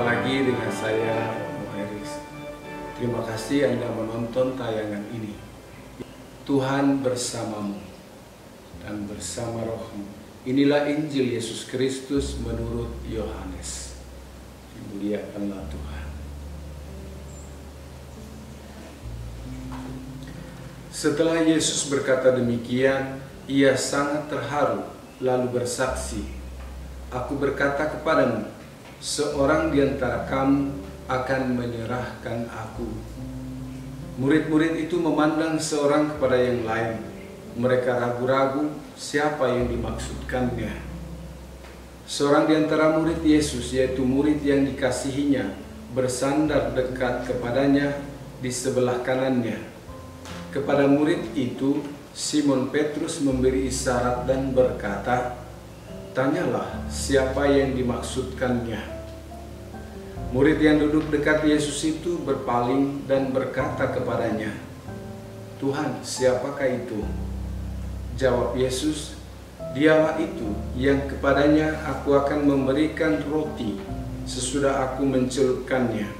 Berjumpa lagi dengan saya, Eris. Terima kasih Anda menonton tayangan ini. Tuhan bersamamu dan bersama rohmu. Inilah Injil Yesus Kristus menurut Yohanes. Dimuliakanlah Tuhan. Setelah Yesus berkata demikian, ia sangat terharu lalu bersaksi, "Aku berkata kepadamu, seorang di antara kamu akan menyerahkan aku." Murid-murid itu memandang seorang kepada yang lain. Mereka ragu-ragu siapa yang dimaksudkannya. Seorang di antara murid Yesus, yaitu murid yang dikasihinya, bersandar dekat kepadanya di sebelah kanannya. Kepada murid itu, Simon Petrus memberi isyarat dan berkata, "Tanyalah siapa yang dimaksudkannya." Murid yang duduk dekat Yesus itu berpaling dan berkata kepadanya, "Tuhan, siapakah itu?" Jawab Yesus, "Dialah itu yang kepadanya aku akan memberikan roti sesudah aku mencelupkannya."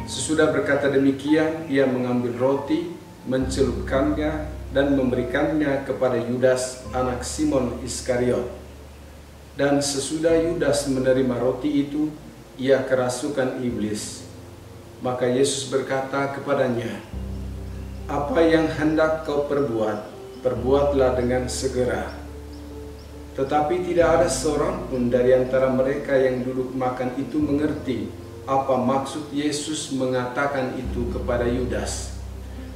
Sesudah berkata demikian, ia mengambil roti, mencelupkannya, dan memberikannya kepada Yudas, anak Simon Iskariot. Dan sesudah Yudas menerima roti itu, ia kerasukan iblis. Maka Yesus berkata kepadanya, "Apa yang hendak kau perbuat, perbuatlah dengan segera." Tetapi tidak ada seorang pun dari antara mereka yang duduk makan itu mengerti apa maksud Yesus mengatakan itu kepada Yudas.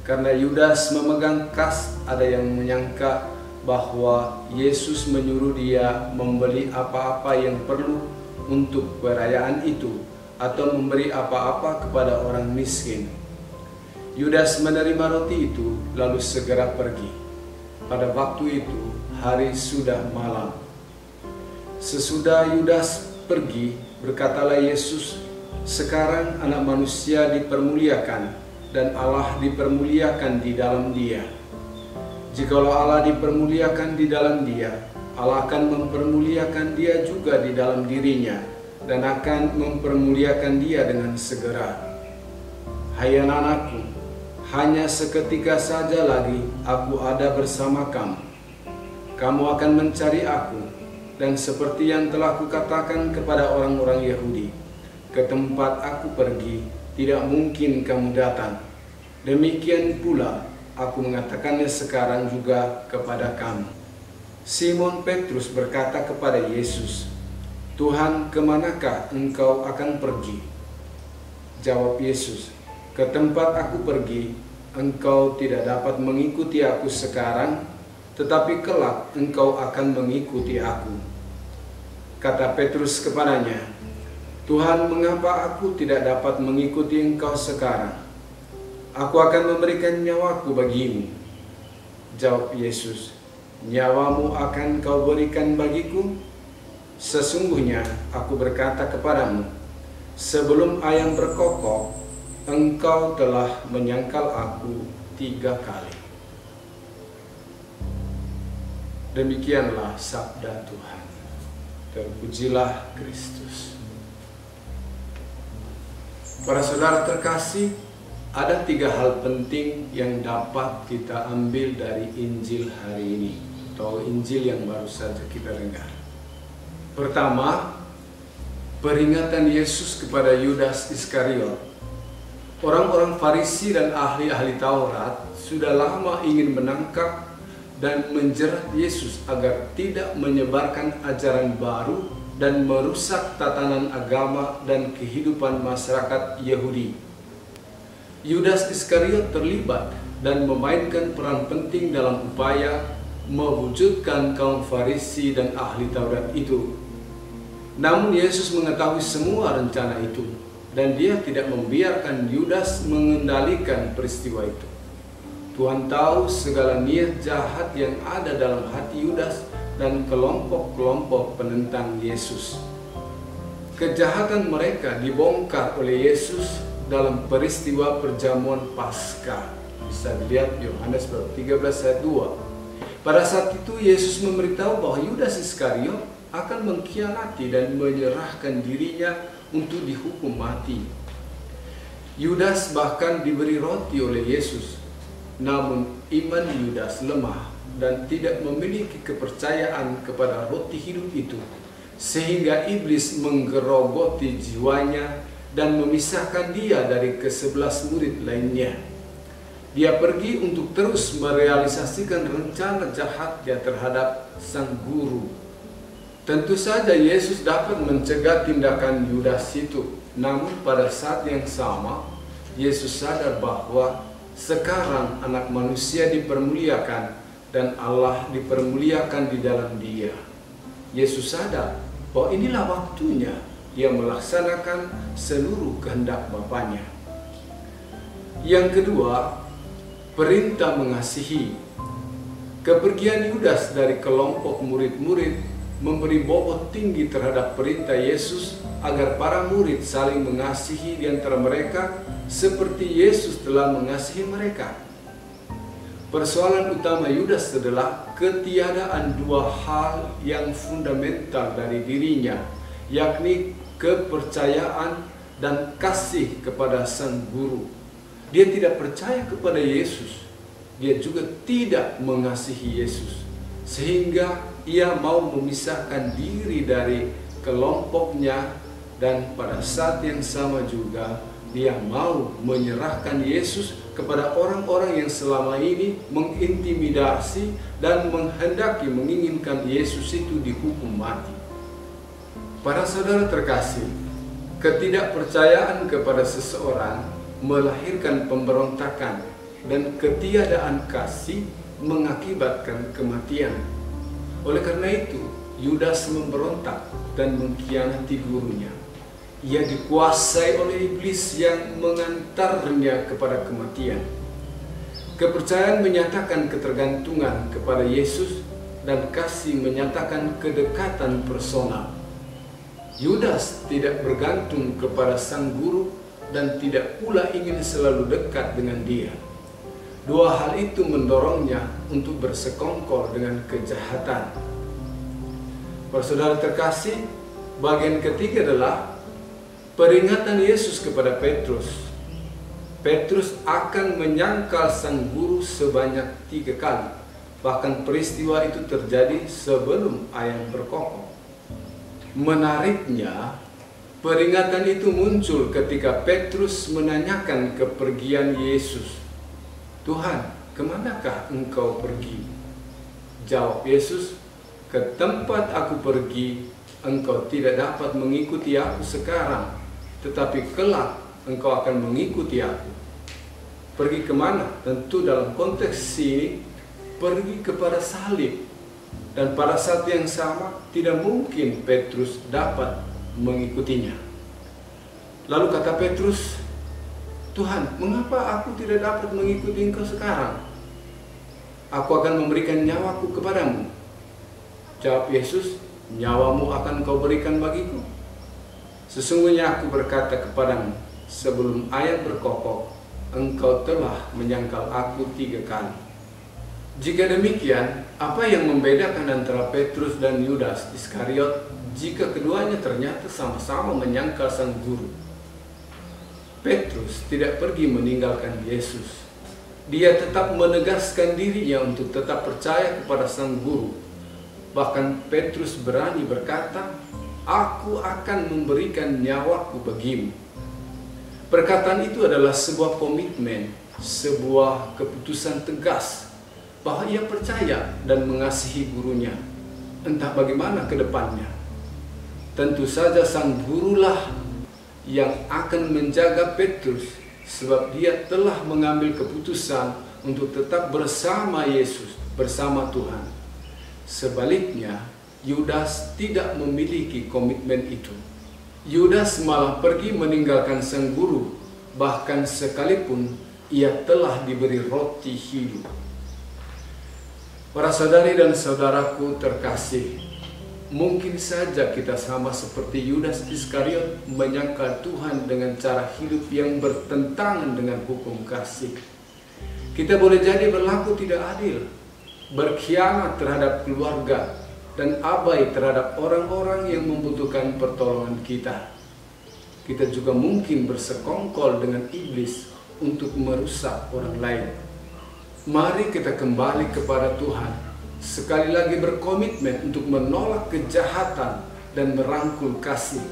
Karena Yudas memegang kas, ada yang menyangka bahwa Yesus menyuruh dia membeli apa-apa yang perlu untuk perayaan itu, atau memberi apa-apa kepada orang miskin. Yudas menerima roti itu lalu segera pergi. Pada waktu itu hari sudah malam. Sesudah Yudas pergi, berkatalah Yesus, "Sekarang Anak Manusia dipermuliakan dan Allah dipermuliakan di dalam Dia. Jikalau Allah dipermuliakan di dalam Dia, Allah akan mempermuliakan dia juga di dalam dirinya dan akan mempermuliakan dia dengan segera. Hai anak-anakku, hanya seketika saja lagi aku ada bersama kamu. Kamu akan mencari aku, dan seperti yang telah kukatakan kepada orang-orang Yahudi, ke tempat aku pergi tidak mungkin kamu datang. Demikian pula aku mengatakannya sekarang juga kepada kamu." Simon Petrus berkata kepada Yesus, "Tuhan, kemanakah engkau akan pergi?" Jawab Yesus, "Ke tempat aku pergi, engkau tidak dapat mengikuti aku sekarang, tetapi kelak engkau akan mengikuti aku." Kata Petrus kepadanya, "Tuhan, mengapa aku tidak dapat mengikuti engkau sekarang? Aku akan memberikan nyawaku bagimu." Jawab Yesus, "Nyawamu akan kau berikan bagiku? Sesungguhnya aku berkata kepadamu, sebelum ayam berkokok, engkau telah menyangkal aku 3 kali." Demikianlah sabda Tuhan. Terpujilah Kristus. Para saudara terkasih, ada 3 hal penting yang dapat kita ambil dari Injil hari ini, atau Injil yang baru saja kita dengar. Pertama, peringatan Yesus kepada Yudas Iskariot. Orang-orang Farisi dan ahli-ahli Taurat sudah lama ingin menangkap dan menjerat Yesus agar tidak menyebarkan ajaran baru dan merusak tatanan agama dan kehidupan masyarakat Yahudi. Yudas Iskariot terlibat dan memainkan peran penting dalam upaya mewujudkan kaum Farisi dan ahli Taurat itu. Namun Yesus mengetahui semua rencana itu, dan dia tidak membiarkan Yudas mengendalikan peristiwa itu. Tuhan tahu segala niat jahat yang ada dalam hati Yudas dan kelompok-kelompok penentang Yesus. Kejahatan mereka dibongkar oleh Yesus dalam peristiwa perjamuan Paskah. Bisa dilihat Yohanes bab 13 ayat 2. Pada saat itu Yesus memberitahu bahwa Yudas Iskariot akan mengkhianati dan menyerahkan dirinya untuk dihukum mati. Yudas bahkan diberi roti oleh Yesus, namun iman Yudas lemah dan tidak memiliki kepercayaan kepada roti hidup itu, sehingga iblis menggerogoti jiwanya dan memisahkan dia dari ke-11 murid lainnya. Dia pergi untuk terus merealisasikan rencana jahatnya terhadap sang guru. Tentu saja Yesus dapat mencegah tindakan Yudas itu, namun pada saat yang sama Yesus sadar bahwa sekarang anak manusia dipermuliakan dan Allah dipermuliakan di dalam dia. Yesus sadar bahwa inilah waktunya ia melaksanakan seluruh kehendak Bapanya. Yang kedua, perintah mengasihi. Kepergian Yudas dari kelompok murid-murid memberi bobot tinggi terhadap perintah Yesus agar para murid saling mengasihi di antara mereka seperti Yesus telah mengasihi mereka. Persoalan utama Yudas adalah ketiadaan dua hal yang fundamental dari dirinya, yakni kepercayaan dan kasih kepada sang guru. Dia tidak percaya kepada Yesus, dia juga tidak mengasihi Yesus, sehingga ia mau memisahkan diri dari kelompoknya, dan pada saat yang sama juga dia mau menyerahkan Yesus kepada orang-orang yang selama ini mengintimidasi dan menginginkan Yesus itu dihukum mati. Para saudara terkasih, ketidakpercayaan kepada seseorang melahirkan pemberontakan, dan ketiadaan kasih mengakibatkan kematian. Oleh karena itu, Yudas memberontak dan mengkhianati gurunya. Ia dikuasai oleh iblis yang mengantarnya kepada kematian. Kepercayaan menyatakan ketergantungan kepada Yesus, dan kasih menyatakan kedekatan personal. Yudas tidak bergantung kepada sang guru dan tidak pula ingin selalu dekat dengan dia. Dua hal itu mendorongnya untuk bersekongkol dengan kejahatan. Para saudara terkasih, bagian ketiga adalah peringatan Yesus kepada Petrus. Petrus akan menyangkal sang guru sebanyak 3 kali. Bahkan peristiwa itu terjadi sebelum ayam berkokok. Menariknya, peringatan itu muncul ketika Petrus menanyakan kepergian Yesus. Tuhan, kemanakah engkau pergi? Jawab Yesus, ke tempat aku pergi, engkau tidak dapat mengikuti aku sekarang, tetapi kelak engkau akan mengikuti aku. Pergi kemana? Tentu dalam konteks ini, pergi kepada salib. Dan pada saat yang sama, tidak mungkin Petrus dapat mengikutinya. Lalu kata Petrus, Tuhan, mengapa aku tidak dapat mengikuti engkau sekarang? Aku akan memberikan nyawaku kepadamu. Jawab Yesus, nyawamu akan kau berikan bagiku. Sesungguhnya aku berkata kepadamu, sebelum ayam berkokok, engkau telah menyangkal aku 3 kali. Jika demikian, apa yang membedakan antara Petrus dan Yudas Iskariot jika keduanya ternyata sama-sama menyangkal sang guru? Petrus tidak pergi meninggalkan Yesus. Dia tetap menegaskan dirinya untuk tetap percaya kepada sang guru. Bahkan Petrus berani berkata, "Aku akan memberikan nyawaku bagimu." Perkataan itu adalah sebuah komitmen, sebuah keputusan tegas bahwa ia percaya dan mengasihi gurunya, entah bagaimana ke depannya. Tentu saja sang gurulah yang akan menjaga Petrus, sebab dia telah mengambil keputusan untuk tetap bersama Yesus, bersama Tuhan. Sebaliknya, Yudas tidak memiliki komitmen itu. Yudas malah pergi meninggalkan sang guru, bahkan sekalipun ia telah diberi roti hidup. Para saudari dan saudaraku terkasih, mungkin saja kita sama seperti Yudas Iskariot menyangkal Tuhan dengan cara hidup yang bertentangan dengan hukum kasih. Kita boleh jadi berlaku tidak adil, berkhianat terhadap keluarga, dan abai terhadap orang-orang yang membutuhkan pertolongan kita. kita juga mungkin bersekongkol dengan iblis untuk merusak orang lain. Mari kita kembali kepada Tuhan, sekali lagi berkomitmen untuk menolak kejahatan dan merangkul kasih.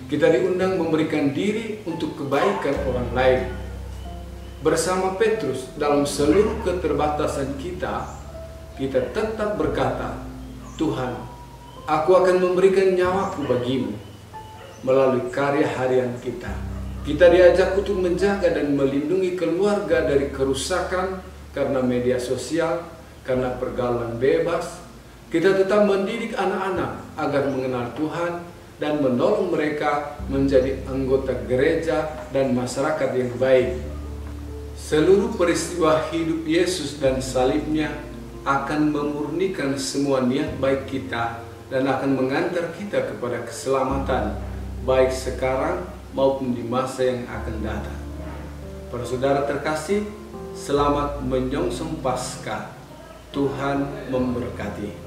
Kita diundang memberikan diri untuk kebaikan orang lain. Bersama Petrus dalam seluruh keterbatasan kita tetap berkata, Tuhan, aku akan memberikan nyawaku bagimu. Melalui karya harian kita diajak untuk menjaga dan melindungi keluarga dari kerusakan karena media sosial, karena pergaulan bebas. Kita tetap mendidik anak-anak agar mengenal Tuhan dan menolong mereka menjadi anggota gereja dan masyarakat yang baik. Seluruh peristiwa hidup Yesus dan salibnya akan memurnikan semua niat baik kita dan akan mengantar kita kepada keselamatan, baik sekarang maupun di masa yang akan datang. Para saudara terkasih, selamat menyongsong Paskah. Tuhan memberkati.